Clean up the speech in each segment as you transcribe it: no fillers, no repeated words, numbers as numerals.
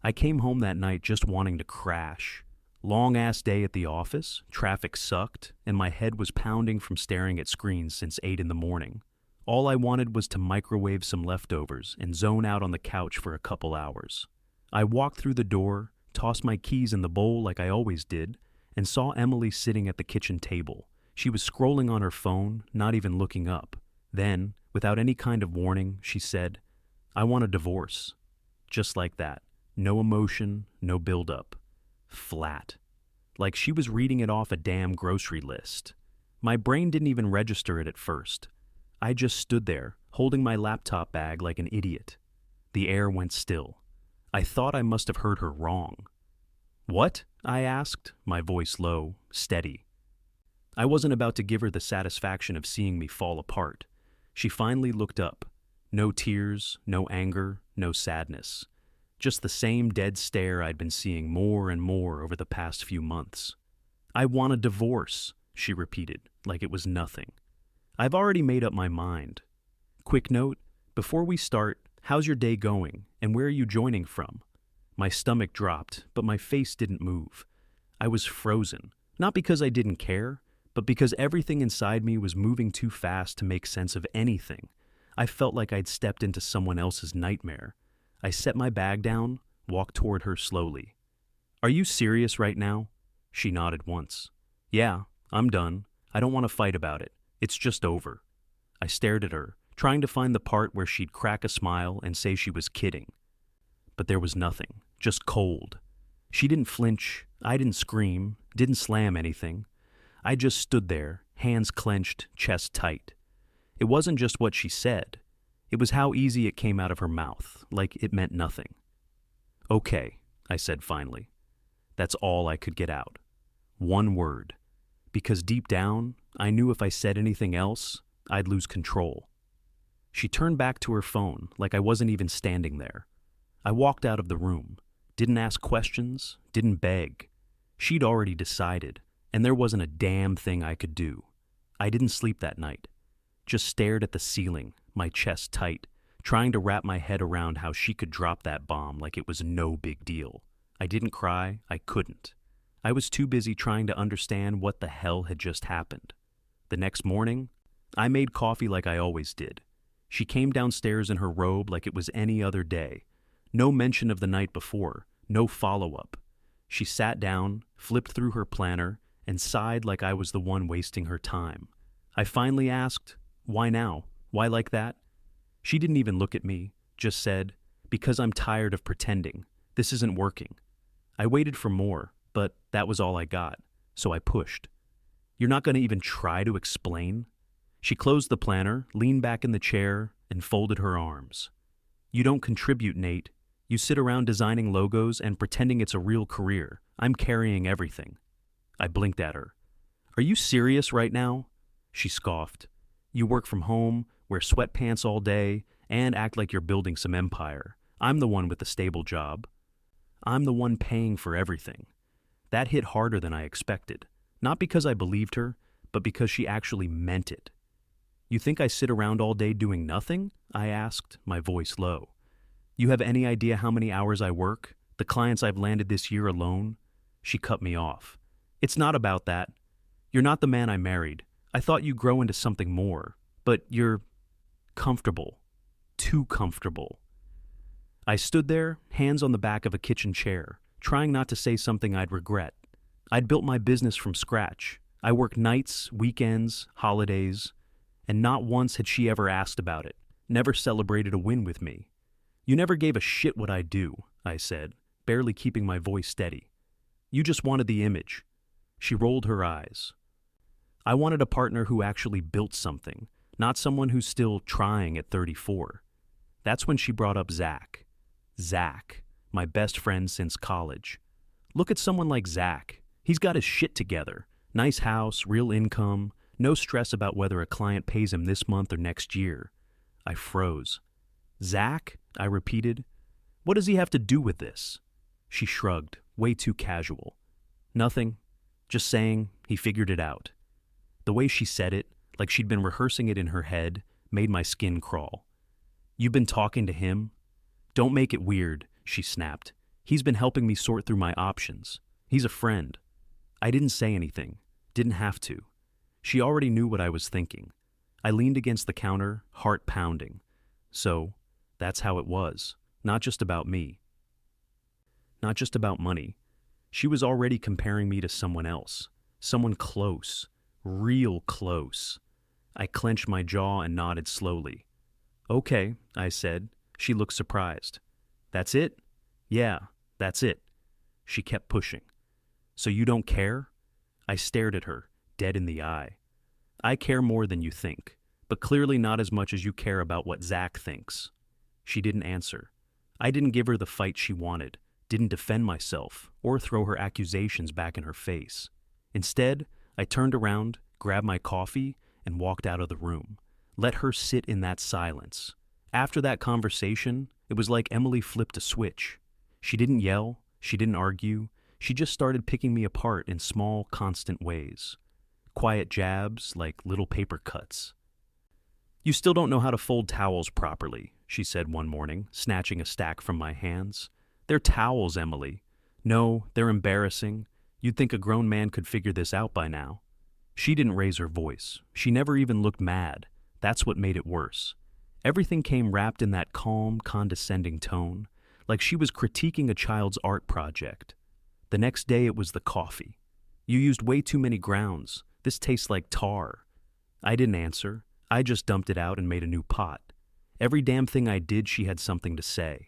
I came home that night just wanting to crash. Long-ass day at the office, traffic sucked, and my head was pounding from staring at screens since 8 in the morning. All I wanted was to microwave some leftovers and zone out on the couch for a couple hours. I walked through the door, tossed my keys in the bowl like I always did, and saw Emily sitting at the kitchen table. She was scrolling on her phone, not even looking up. Then, without any kind of warning, she said, "I want a divorce." Just like that. No emotion, no build-up. Flat. Like she was reading it off a damn grocery list. My brain didn't even register it at first. I just stood there, holding my laptop bag like an idiot. The air went still. I thought I must have heard her wrong. "What?" I asked, my voice low, steady. I wasn't about to give her the satisfaction of seeing me fall apart. She finally looked up. No tears, no anger, no sadness. Just the same dead stare I'd been seeing more and more over the past few months. "I want a divorce," she repeated, like it was nothing. "I've already made up my mind. Quick note, before we start, how's your day going, and where are you joining from?" My stomach dropped, but my face didn't move. I was frozen, not because I didn't care, but because everything inside me was moving too fast to make sense of anything. I felt like I'd stepped into someone else's nightmare. I set my bag down, walked toward her slowly. "Are you serious right now?" She nodded once. "Yeah, I'm done. I don't want to fight about it. It's just over." I stared at her, trying to find the part where she'd crack a smile and say she was kidding. But there was nothing, just cold. She didn't flinch, I didn't scream, didn't slam anything. I just stood there, hands clenched, chest tight. It wasn't just what she said. It was how easy it came out of her mouth, like it meant nothing. "Okay," I said finally. That's all I could get out. One word. Because deep down, I knew if I said anything else, I'd lose control. She turned back to her phone, like I wasn't even standing there. I walked out of the room. Didn't ask questions, didn't beg. She'd already decided, and there wasn't a damn thing I could do. I didn't sleep that night. Just stared at the ceiling, my chest tight, trying to wrap my head around how she could drop that bomb like it was no big deal. I didn't cry, I couldn't. I was too busy trying to understand what the hell had just happened. The next morning, I made coffee like I always did. She came downstairs in her robe like it was any other day. No mention of the night before, no follow-up. She sat down, flipped through her planner, and sighed like I was the one wasting her time. I finally asked, "Why now? Why like that?" She didn't even look at me, just said, "Because I'm tired of pretending. This isn't working." I waited for more, but that was all I got, so I pushed. "You're not going to even try to explain?" She closed the planner, leaned back in the chair, and folded her arms. "You don't contribute, Nate. You sit around designing logos and pretending it's a real career. I'm carrying everything." I blinked at her. "Are you serious right now?" She scoffed. "You work from home, wear sweatpants all day, and act like you're building some empire. I'm the one with the stable job. I'm the one paying for everything." That hit harder than I expected. Not because I believed her, but because she actually meant it. "You think I sit around all day doing nothing?" I asked, my voice low. "You have any idea how many hours I work? The clients I've landed this year alone?" She cut me off. "It's not about that. You're not the man I married. I thought you'd grow into something more. But you're comfortable. Too comfortable." I stood there, hands on the back of a kitchen chair, trying not to say something I'd regret. I'd built my business from scratch. I worked nights, weekends, holidays, and not once had she ever asked about it, never celebrated a win with me. "You never gave a shit what I do," I said, barely keeping my voice steady. "You just wanted the image." She rolled her eyes. "I wanted a partner who actually built something, not someone who's still trying at 34. That's when she brought up Zach. Zach, my best friend since college. Look at someone like Zach. He's got his shit together. Nice house, real income, no stress about whether a client pays him this month or next year. I froze. "Zach?" I repeated. "What does he have to do with this?" She shrugged, way too casual. "Nothing. Just saying he figured it out." The way she said it, like she'd been rehearsing it in her head, made my skin crawl. "You've been talking to him?" "Don't make it weird," she snapped. He's been helping me sort through my options. He's a friend. I didn't say anything. Didn't have to. She already knew what I was thinking. I leaned against the counter, heart pounding. So, that's how it was. Not just about me. Not just about money. She was already comparing me to someone else. Someone close. Real close. I clenched my jaw and nodded slowly. Okay, I said. She looked surprised. That's it? Yeah, that's it. She kept pushing. So you don't care? I stared at her, dead in the eye. I care more than you think, but clearly not as much as you care about what Zach thinks. She didn't answer. I didn't give her the fight she wanted, didn't defend myself, or throw her accusations back in her face. Instead, I turned around, grabbed my coffee, and walked out of the room. Let her sit in that silence. After that conversation, it was like Emily flipped a switch. She didn't yell, she didn't argue, she just started picking me apart in small, constant ways. Quiet jabs, like little paper cuts. You still don't know how to fold towels properly, she said one morning, snatching a stack from my hands. They're towels, Emily. No, they're embarrassing. You'd think a grown man could figure this out by now. She didn't raise her voice. She never even looked mad. That's what made it worse. Everything came wrapped in that calm, condescending tone, like she was critiquing a child's art project. The next day it was the coffee. You used way too many grounds. This tastes like tar. I didn't answer. I just dumped it out and made a new pot. Every damn thing I did, she had something to say.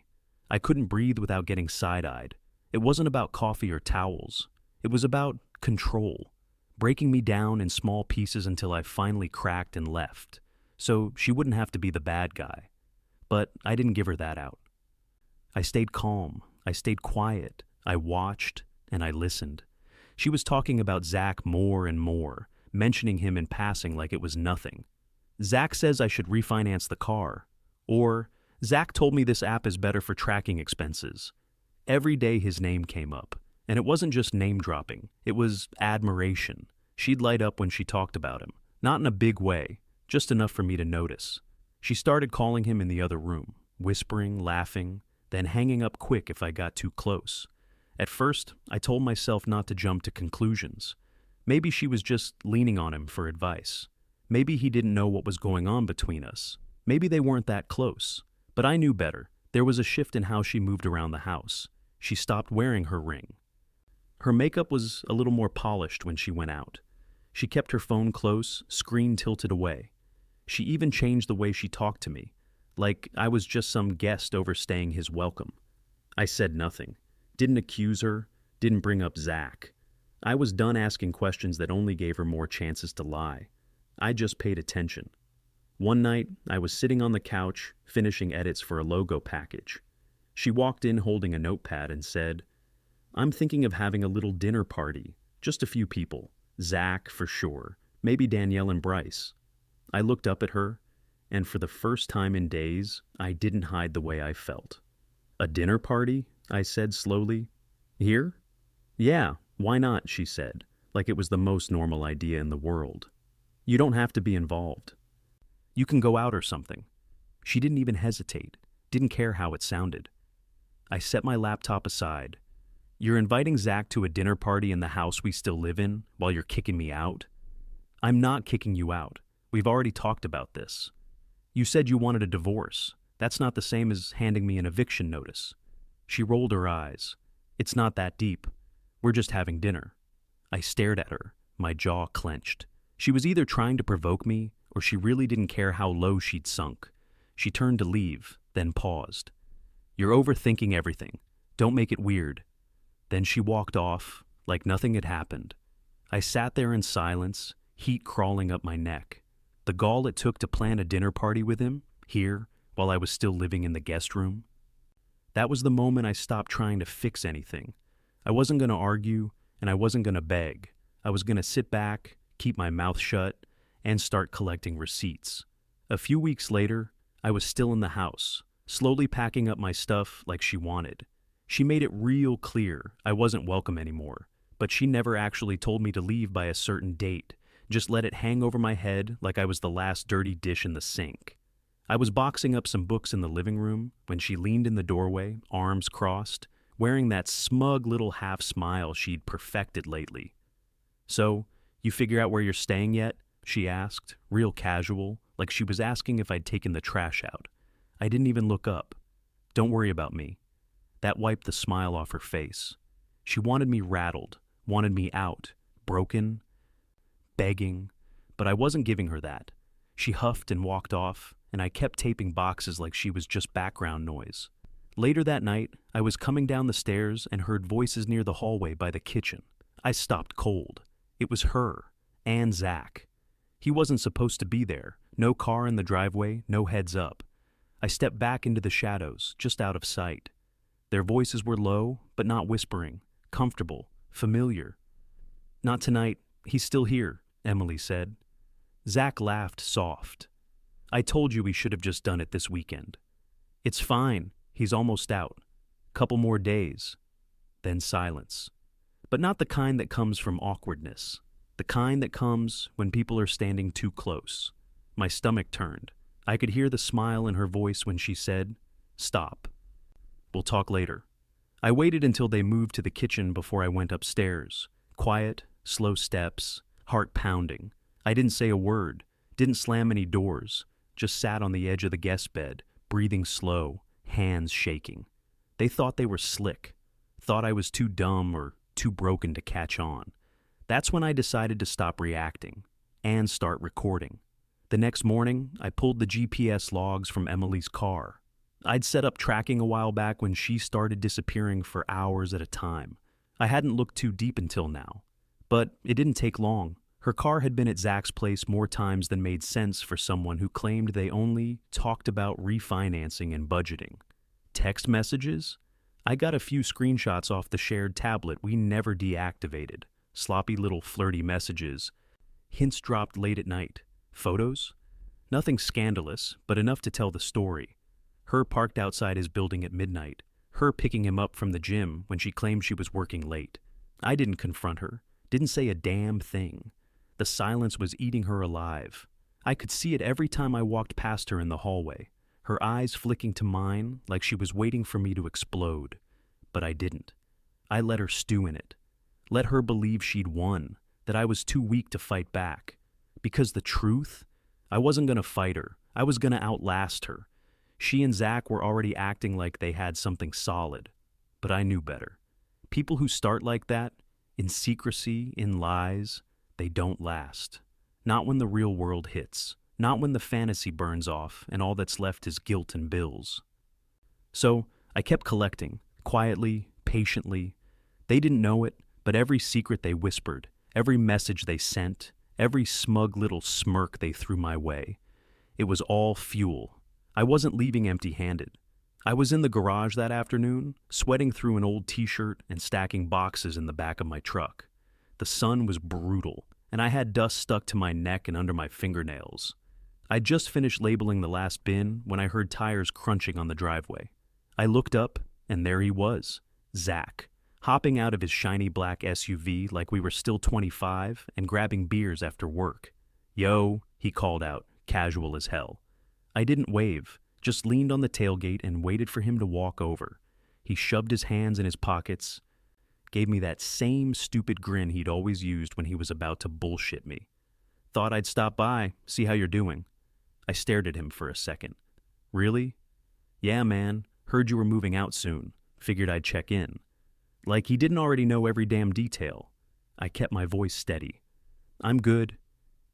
I couldn't breathe without getting side-eyed. It wasn't about coffee or towels. It was about control, breaking me down in small pieces until I finally cracked and left, so she wouldn't have to be the bad guy. But I didn't give her that out. I stayed calm. I stayed quiet. I watched and I listened. She was talking about Zach more and more, mentioning him in passing like it was nothing. Zach says I should refinance the car. Or, Zach told me this app is better for tracking expenses. Every day his name came up. And it wasn't just name-dropping. It was admiration. She'd light up when she talked about him. Not in a big way, just enough for me to notice. She started calling him in the other room, whispering, laughing, then hanging up quick if I got too close. At first, I told myself not to jump to conclusions. Maybe she was just leaning on him for advice. Maybe he didn't know what was going on between us. Maybe they weren't that close. But I knew better. There was a shift in how she moved around the house. She stopped wearing her ring. Her makeup was a little more polished when she went out. She kept her phone close, screen tilted away. She even changed the way she talked to me, like I was just some guest overstaying his welcome. I said nothing, didn't accuse her, didn't bring up Zach. I was done asking questions that only gave her more chances to lie. I just paid attention. One night, I was sitting on the couch, finishing edits for a logo package. She walked in holding a notepad and said, I'm thinking of having a little dinner party, just a few people. Zach, for sure, maybe Danielle and Bryce. I looked up at her, and for the first time in days, I didn't hide the way I felt. A dinner party? I said slowly. Here? Yeah, why not, she said, like it was the most normal idea in the world. You don't have to be involved. You can go out or something. She didn't even hesitate, didn't care how it sounded. I set my laptop aside. You're inviting Zach to a dinner party in the house we still live in while you're kicking me out? I'm not kicking you out. We've already talked about this. You said you wanted a divorce. That's not the same as handing me an eviction notice. She rolled her eyes. It's not that deep. We're just having dinner. I stared at her, my jaw clenched. She was either trying to provoke me or she really didn't care how low she'd sunk. She turned to leave, then paused. You're overthinking everything. Don't make it weird. Then she walked off, like nothing had happened. I sat there in silence, heat crawling up my neck. The gall it took to plan a dinner party with him, here, while I was still living in the guest room. That was the moment I stopped trying to fix anything. I wasn't going to argue, and I wasn't going to beg. I was going to sit back, keep my mouth shut, and start collecting receipts. A few weeks later, I was still in the house, slowly packing up my stuff like she wanted. She made it real clear I wasn't welcome anymore, but she never actually told me to leave by a certain date, just let it hang over my head like I was the last dirty dish in the sink. I was boxing up some books in the living room when she leaned in the doorway, arms crossed, wearing that smug little half smile she'd perfected lately. "So, you figure out where you're staying yet?" she asked, real casual, like she was asking if I'd taken the trash out. I didn't even look up. "Don't worry about me." That wiped the smile off her face. She wanted me rattled, wanted me out, broken, begging, but I wasn't giving her that. She huffed and walked off, and I kept taping boxes like she was just background noise. Later that night, I was coming down the stairs and heard voices near the hallway by the kitchen. I stopped cold. It was her, and Zach. He wasn't supposed to be there. No car in the driveway, no heads up. I stepped back into the shadows, just out of sight. Their voices were low, but not whispering, comfortable, familiar. "Not tonight. He's still here," Emily said. Zach laughed soft. "I told you we should have just done it this weekend." "It's fine. He's almost out. Couple more days." Then silence. But not the kind that comes from awkwardness. The kind that comes when people are standing too close. My stomach turned. I could hear the smile in her voice when she said, "Stop. We'll talk later." I waited until they moved to the kitchen before I went upstairs. Quiet, slow steps, heart pounding. I didn't say a word, didn't slam any doors, just sat on the edge of the guest bed, breathing slow, hands shaking. They thought they were slick, thought I was too dumb or too broken to catch on. That's when I decided to stop reacting and start recording. The next morning, I pulled the GPS logs from Emily's car. I'd set up tracking a while back when she started disappearing for hours at a time. I hadn't looked too deep until now. But it didn't take long. Her car had been at Zach's place more times than made sense for someone who claimed they only talked about refinancing and budgeting. Text messages? I got a few screenshots off the shared tablet we never deactivated. Sloppy little flirty messages. Hints dropped late at night. Photos? Nothing scandalous, but enough to tell the story. Her parked outside his building at midnight. Her picking him up from the gym when she claimed she was working late. I didn't confront her. Didn't say a damn thing. The silence was eating her alive. I could see it every time I walked past her in the hallway. Her eyes flicking to mine like she was waiting for me to explode. But I didn't. I let her stew in it. Let her believe she'd won, that I was too weak to fight back. Because the truth? I wasn't going to fight her. I was going to outlast her. She and Zach were already acting like they had something solid. But I knew better. People who start like that, in secrecy, in lies, they don't last. Not when the real world hits. Not when the fantasy burns off and all that's left is guilt and bills. So I kept collecting, quietly, patiently. They didn't know it, but every secret they whispered, every message they sent, every smug little smirk they threw my way, it was all fuel. I wasn't leaving empty-handed. I was in the garage that afternoon, sweating through an old t-shirt and stacking boxes in the back of my truck. The sun was brutal, and I had dust stuck to my neck and under my fingernails. I'd just finished labeling the last bin when I heard tires crunching on the driveway. I looked up, and there he was, Zach, hopping out of his shiny black SUV like we were still 25 and grabbing beers after work. "Yo," he called out, casual as hell. I didn't wave, just leaned on the tailgate and waited for him to walk over. He shoved his hands in his pockets, gave me that same stupid grin he'd always used when he was about to bullshit me. "Thought I'd stop by, see how you're doing." I stared at him for a second. "Really?" "Yeah, man. Heard you were moving out soon. Figured I'd check in." Like he didn't already know every damn detail. I kept my voice steady. "I'm good."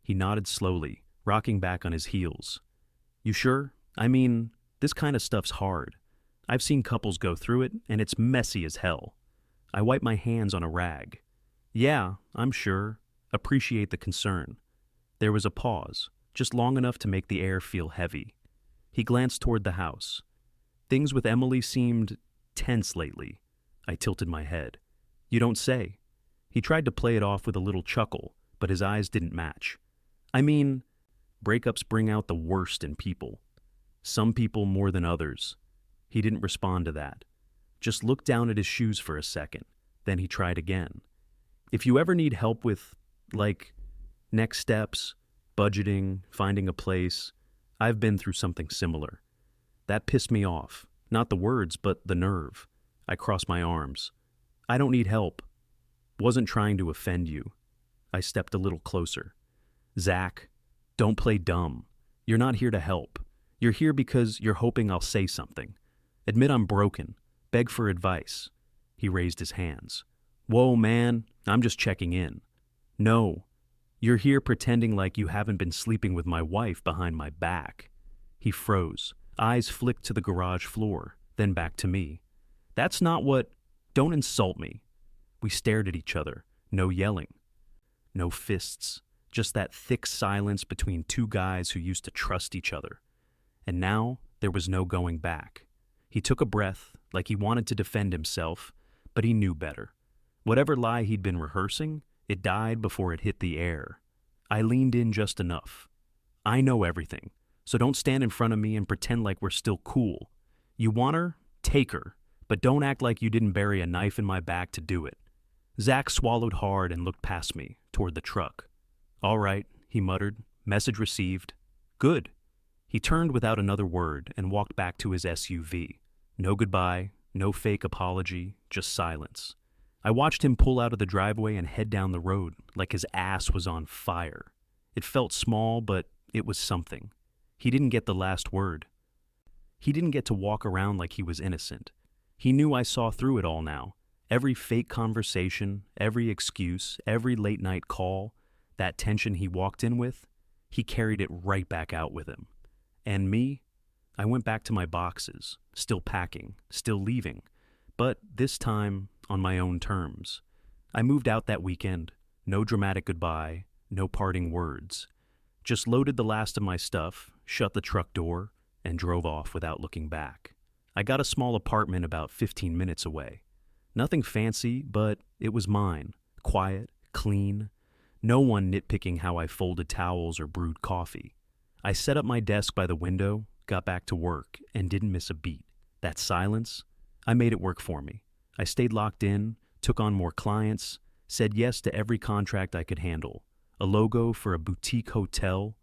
He nodded slowly, rocking back on his heels. "You sure? I mean, this kind of stuff's hard. I've seen couples go through it, and it's messy as hell." I wiped my hands on a rag. "Yeah, I'm sure. Appreciate the concern." There was a pause, just long enough to make the air feel heavy. He glanced toward the house. "Things with Emily seemed tense lately." I tilted my head. "You don't say." He tried to play it off with a little chuckle, but his eyes didn't match. "I mean, breakups bring out the worst in people. Some people more than others." He didn't respond to that. Just looked down at his shoes for a second. Then he tried again. "If you ever need help with, like, next steps, budgeting, finding a place, I've been through something similar." That pissed me off. Not the words, but the nerve. I crossed my arms. I don't need help. Wasn't trying to offend you. I stepped a little closer. Zach, don't play dumb. You're not here to help. You're here because you're hoping I'll say something. Admit I'm broken. Beg for advice. He raised his hands. Whoa, man, I'm just checking in. No, you're here pretending like you haven't been sleeping with my wife behind my back. He froze. Eyes flicked to the garage floor, then back to me. That's not what... Don't insult me. We stared at each other. No yelling. No fists. Just that thick silence between two guys who used to trust each other. And now there was no going back. He took a breath, like he wanted to defend himself, but he knew better. Whatever lie he'd been rehearsing, it died before it hit the air. I leaned in just enough. I know everything, so don't stand in front of me and pretend like we're still cool. You want her? Take her, but don't act like you didn't bury a knife in my back to do it. Zach swallowed hard and looked past me, toward the truck. All right, he muttered. Message received. Good. He turned without another word and walked back to his SUV. No goodbye, no fake apology, just silence. I watched him pull out of the driveway and head down the road like his ass was on fire. It felt small, but it was something. He didn't get the last word. He didn't get to walk around like he was innocent. He knew I saw through it all now. Every fake conversation, every excuse, every late-night call, that tension he walked in with, he carried it right back out with him. And me? I went back to my boxes, still packing, still leaving, but this time on my own terms. I moved out that weekend. No dramatic goodbye, no parting words. Just loaded the last of my stuff, shut the truck door, and drove off without looking back. I got a small apartment about 15 minutes away. Nothing fancy, but it was mine. Quiet, clean. No one nitpicking how I folded towels or brewed coffee. I set up my desk by the window, got back to work, and didn't miss a beat. That silence, I made it work for me. I stayed locked in, took on more clients, said yes to every contract I could handle. A logo for a boutique hotel,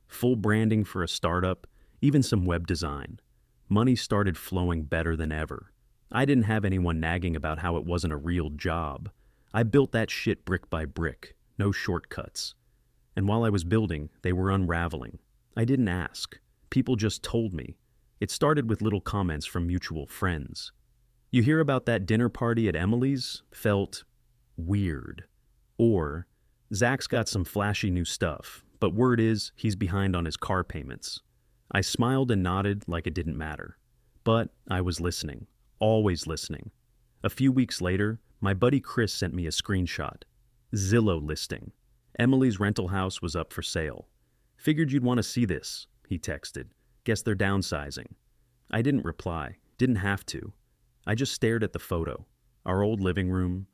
full branding for a startup, even some web design. Money started flowing better than ever. I didn't have anyone nagging about how it wasn't a real job. I built that shit brick by brick, no shortcuts. And while I was building, they were unraveling. I didn't ask. People just told me. It started with little comments from mutual friends. You hear about that dinner party at Emily's? Felt weird. Or, Zach's got some flashy new stuff, but word is he's behind on his car payments. I smiled and nodded like it didn't matter. But I was listening, always listening. A few weeks later, my buddy Chris sent me a screenshot. Zillow listing. Emily's rental house was up for sale. Figured you'd want to see this, he texted. Guess they're downsizing. I didn't reply, didn't have to. I just stared at the photo. Our old living room,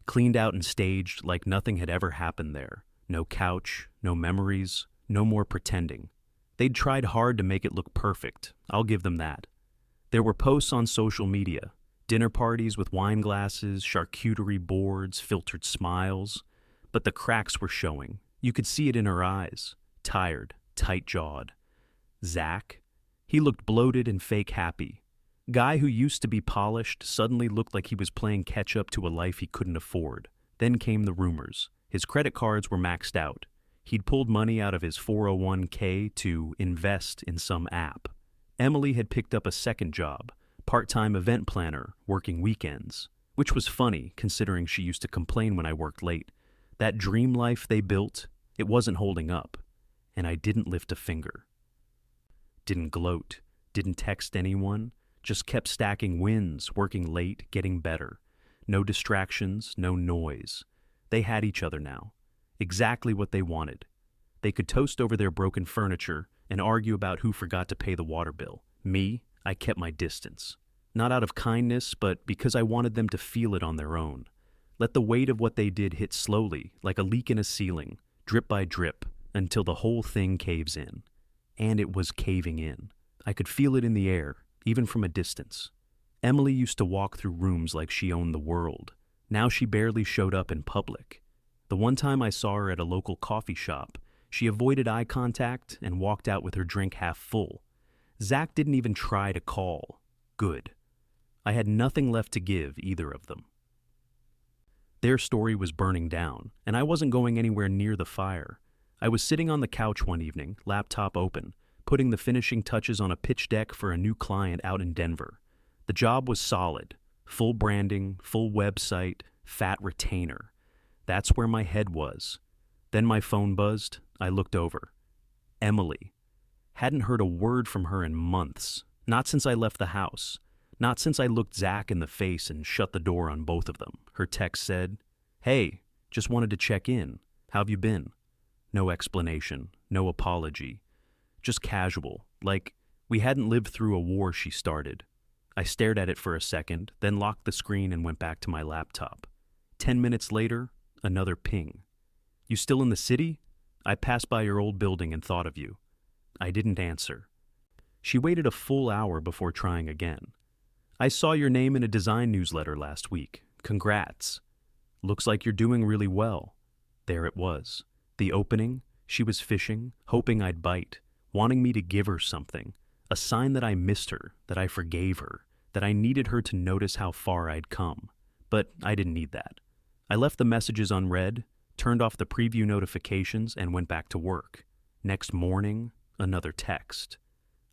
cleaned out and staged like nothing had ever happened there. No couch, no memories, no more pretending. They'd tried hard to make it look perfect, I'll give them that. There were posts on social media, dinner parties with wine glasses, charcuterie boards, filtered smiles, but the cracks were showing. You could see it in her eyes, tired, tight-jawed. Zach? He looked bloated and fake happy. Guy who used to be polished suddenly looked like he was playing catch-up to a life he couldn't afford. Then came the rumors. His credit cards were maxed out. He'd pulled money out of his 401k to invest in some app. Emily had picked up a second job, part-time event planner, working weekends, which was funny considering she used to complain when I worked late. That dream life they built, it wasn't holding up, and I didn't lift a finger. Didn't gloat, didn't text anyone, just kept stacking wins, working late, getting better. No distractions, no noise. They had each other now. Exactly what they wanted. They could toast over their broken furniture and argue about who forgot to pay the water bill. Me, I kept my distance. Not out of kindness, but because I wanted them to feel it on their own. Let the weight of what they did hit slowly, like a leak in a ceiling, drip by drip, until the whole thing caves in. And it was caving in. I could feel it in the air, even from a distance. Emily used to walk through rooms like she owned the world. Now she barely showed up in public. The one time I saw her at a local coffee shop, she avoided eye contact and walked out with her drink half full. Zach didn't even try to call. Good. I had nothing left to give either of them. Their story was burning down, and I wasn't going anywhere near the fire. I was sitting on the couch one evening, laptop open, putting the finishing touches on a pitch deck for a new client out in Denver. The job was solid. Full branding, full website, fat retainer. That's where my head was. Then my phone buzzed. I looked over. Emily. Hadn't heard a word from her in months. Not since I left the house. Not since I looked Zach in the face and shut the door on both of them. Her text said, "Hey, just wanted to check in. How've you been?" No explanation, no apology. Just casual, like we hadn't lived through a war she started. I stared at it for a second, then locked the screen and went back to my laptop. 10 minutes later, another ping. "You still in the city? I passed by your old building and thought of you." I didn't answer. She waited a full hour before trying again. "I saw your name in a design newsletter last week. Congrats. Looks like you're doing really well." There it was. The opening. She was fishing, hoping I'd bite, wanting me to give her something. A sign that I missed her, that I forgave her, that I needed her to notice how far I'd come. But I didn't need that. I left the messages unread, turned off the preview notifications, and went back to work. Next morning, another text.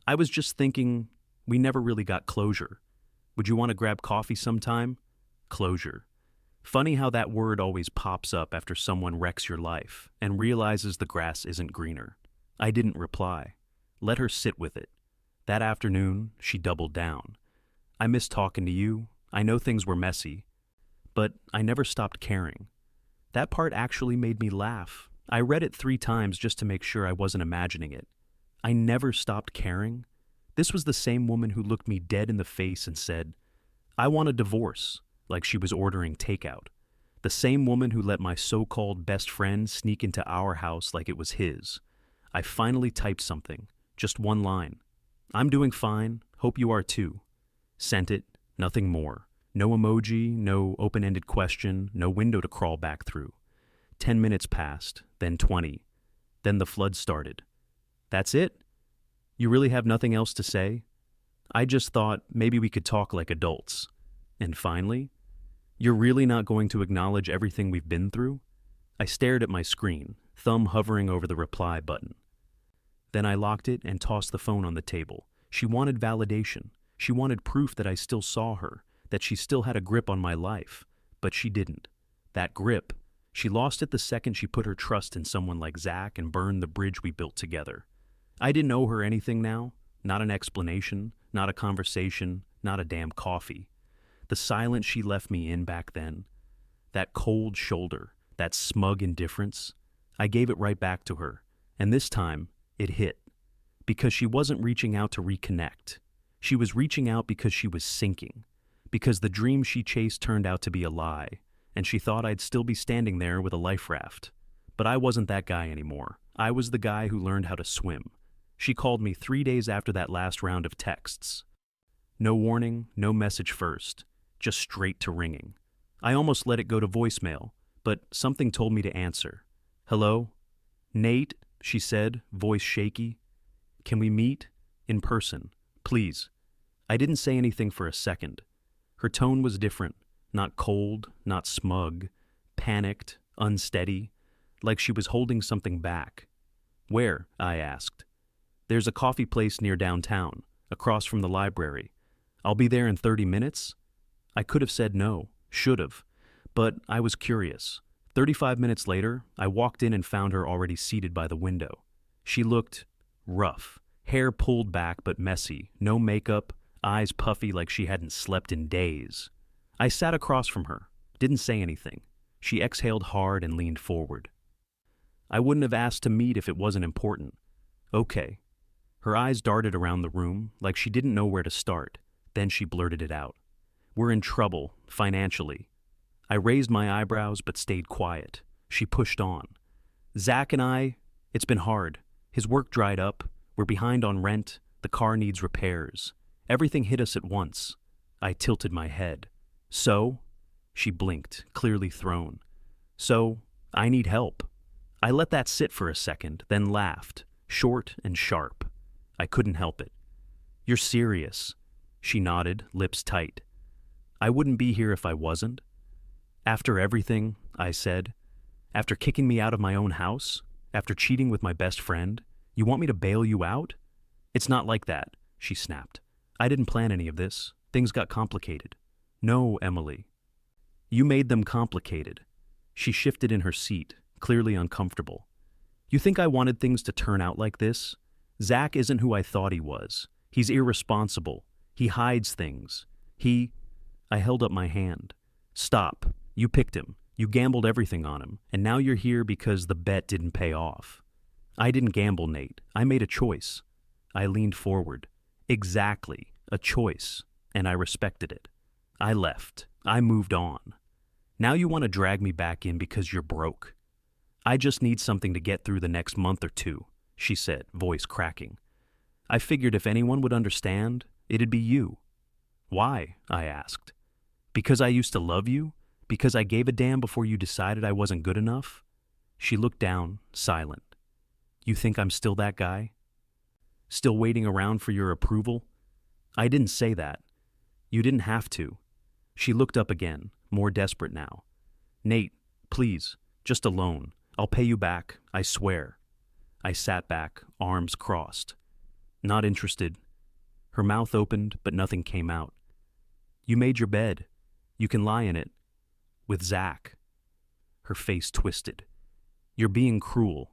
"I was just thinking, we never really got closure. Would you want to grab coffee sometime?" Closure. Funny how that word always pops up after someone wrecks your life and realizes the grass isn't greener. I didn't reply. Let her sit with it. That afternoon, she doubled down. "I miss talking to you. I know things were messy. But I never stopped caring." That part actually made me laugh. I read it 3 times just to make sure I wasn't imagining it. I never stopped caring. This was the same woman who looked me dead in the face and said, "I want a divorce," like she was ordering takeout. The same woman who let my so-called best friend sneak into our house like it was his. I finally typed something, just one line. "I'm doing fine. Hope you are too." Sent it, nothing more. No emoji, no open-ended question, no window to crawl back through. 10 minutes passed, then 20. Then the flood started. "That's it? You really have nothing else to say?" I just thought maybe we could talk like adults. And finally, "You're really not going to acknowledge everything we've been through?" I stared at my screen, thumb hovering over the reply button. Then I locked it and tossed the phone on the table. She wanted validation. She wanted proof that I still saw her, that she still had a grip on my life. But she didn't. That grip, she lost it the second she put her trust in someone like Zach and burned the bridge we built together. I didn't owe her anything now. Not an explanation, not a conversation, not a damn coffee. The silence she left me in back then, that cold shoulder, that smug indifference, I gave it right back to her. And this time, it hit. Because she wasn't reaching out to reconnect. She was reaching out because she was sinking. Because the dream she chased turned out to be a lie, and she thought I'd still be standing there with a life raft. But I wasn't that guy anymore. I was the guy who learned how to swim. She called me 3 days after that last round of texts. No warning, no message first, just straight to ringing. I almost let it go to voicemail, but something told me to answer. "Hello? Nate," she said, voice shaky. "Can we meet? In person, please." I didn't say anything for a second. Her tone was different, not cold, not smug, panicked, unsteady, like she was holding something back. "Where?" I asked. "There's a coffee place near downtown, across from the library. I'll be there in 30 minutes? I could have said no, should have, but I was curious. 35 minutes later, I walked in and found her already seated by the window. She looked rough, hair pulled back but messy, no makeup, eyes puffy like she hadn't slept in days. I sat across from her, didn't say anything. She exhaled hard and leaned forward. "I wouldn't have asked to meet if it wasn't important." "Okay." Her eyes darted around the room like she didn't know where to start. Then she blurted it out. "We're in trouble, financially." I raised my eyebrows but stayed quiet. She pushed on. "Zach and I, it's been hard. His work dried up. We're behind on rent. The car needs repairs. Everything hit us at once." I tilted my head. "So?" She blinked, clearly thrown. "So, I need help." I let that sit for a second, then laughed, short and sharp. I couldn't help it. "You're serious." She nodded, lips tight. I wouldn't be here if I wasn't. After everything, I said. After kicking me out of my own house? After cheating with my best friend? You want me to bail you out? It's not like that, she snapped. I didn't plan any of this. Things got complicated. No, Emily. You made them complicated. She shifted in her seat, clearly uncomfortable. You think I wanted things to turn out like this? Zach isn't who I thought he was. He's irresponsible. He hides things. I held up my hand. Stop. You picked him. You gambled everything on him. And now you're here because the bet didn't pay off. I didn't gamble, Nate. I made a choice. I leaned forward. Exactly. A choice. And I respected it. I left. I moved on. Now you want to drag me back in because you're broke. I just need something to get through the next month or two, she said, voice cracking. I figured if anyone would understand, it'd be you. Why? I asked. Because I used to love you? Because I gave a damn before you decided I wasn't good enough? She looked down, silent. You think I'm still that guy? Still waiting around for your approval? I didn't say that. You didn't have to. She looked up again, more desperate now. Nate, please, just a loan. I'll pay you back, I swear. I sat back, arms crossed. Not interested. Her mouth opened, but nothing came out. You made your bed. You can lie in it. With Zach. Her face twisted. You're being cruel.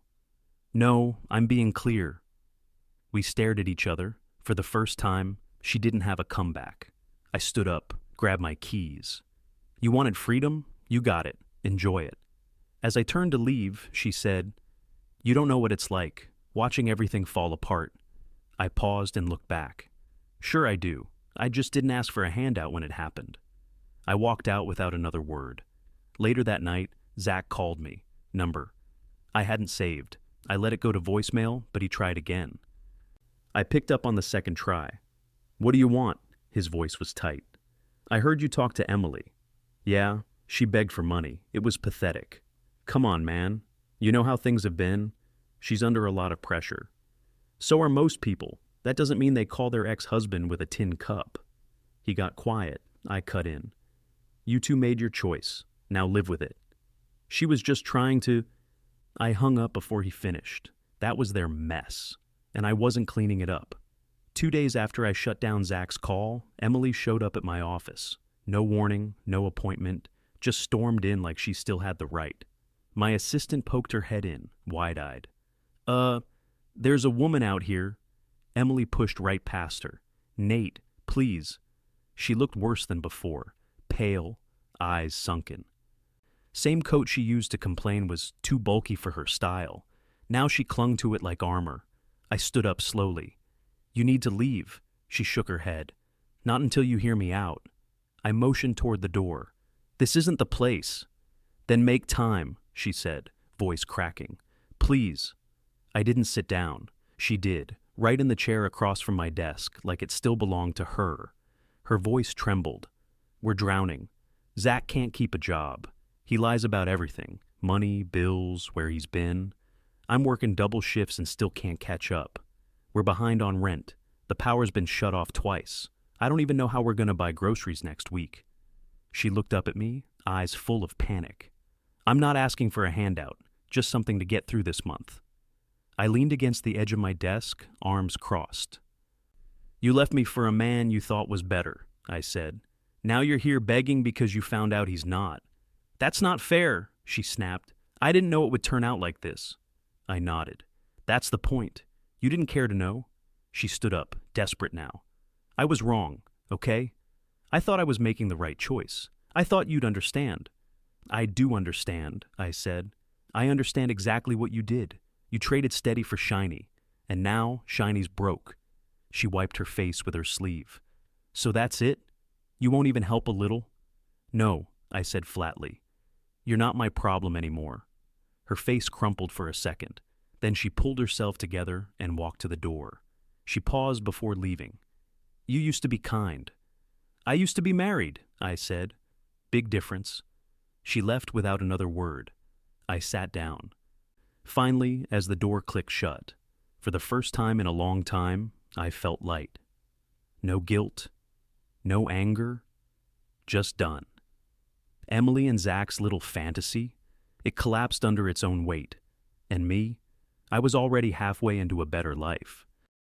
No, I'm being clear. We stared at each other. For the first time, she didn't have a comeback. I stood up, grabbed my keys. You wanted freedom? You got it. Enjoy it. As I turned to leave, she said, You don't know what it's like, watching everything fall apart. I paused and looked back. Sure I do. I just didn't ask for a handout when it happened. I walked out without another word. Later that night, Zach called me. Number. I hadn't saved. I let it go to voicemail, but he tried again. I picked up on the second try. What do you want? His voice was tight. I heard you talk to Emily. Yeah, she begged for money. It was pathetic. Come on, man. You know how things have been? She's under a lot of pressure. So are most people. That doesn't mean they call their ex-husband with a tin cup. He got quiet. I cut in. You two made your choice. Now live with it. She was just trying to... I hung up before he finished. That was their mess. And I wasn't cleaning it up. 2 days after I shut down Zach's call, Emily showed up at my office. No warning, no appointment, just stormed in like she still had the right. My assistant poked her head in, wide-eyed. There's a woman out here. Emily pushed right past her. Nate, please. She looked worse than before, pale, eyes sunken. Same coat she used to complain was too bulky for her style. Now she clung to it like armor. I stood up slowly. You need to leave, she shook her head. Not until you hear me out. I motioned toward the door. This isn't the place. Then make time, she said, voice cracking. Please. I didn't sit down. She did, right in the chair across from my desk, like it still belonged to her. Her voice trembled. We're drowning. Zach can't keep a job. He lies about everything. Money, bills, where he's been. I'm working double shifts and still can't catch up. We're behind on rent. The power's been shut off twice. I don't even know how we're going to buy groceries next week. She looked up at me, eyes full of panic. I'm not asking for a handout, just something to get through this month. I leaned against the edge of my desk, arms crossed. You left me for a man you thought was better, I said. Now you're here begging because you found out he's not. That's not fair, she snapped. I didn't know it would turn out like this. I nodded. That's the point. You didn't care to know. She stood up, desperate now. I was wrong, okay? I thought I was making the right choice. I thought you'd understand. I do understand, I said. I understand exactly what you did. You traded Steady for Shiny, and now Shiny's broke. She wiped her face with her sleeve. So that's it? You won't even help a little? No, I said flatly. You're not my problem anymore. Her face crumpled for a second. Then she pulled herself together and walked to the door. She paused before leaving. You used to be kind. I used to be married, I said. Big difference. She left without another word. I sat down. Finally, as the door clicked shut, for the first time in a long time, I felt light. No guilt, no anger, just done. Emily and Zach's little fantasy, it collapsed under its own weight. And me, I was already halfway into a better life.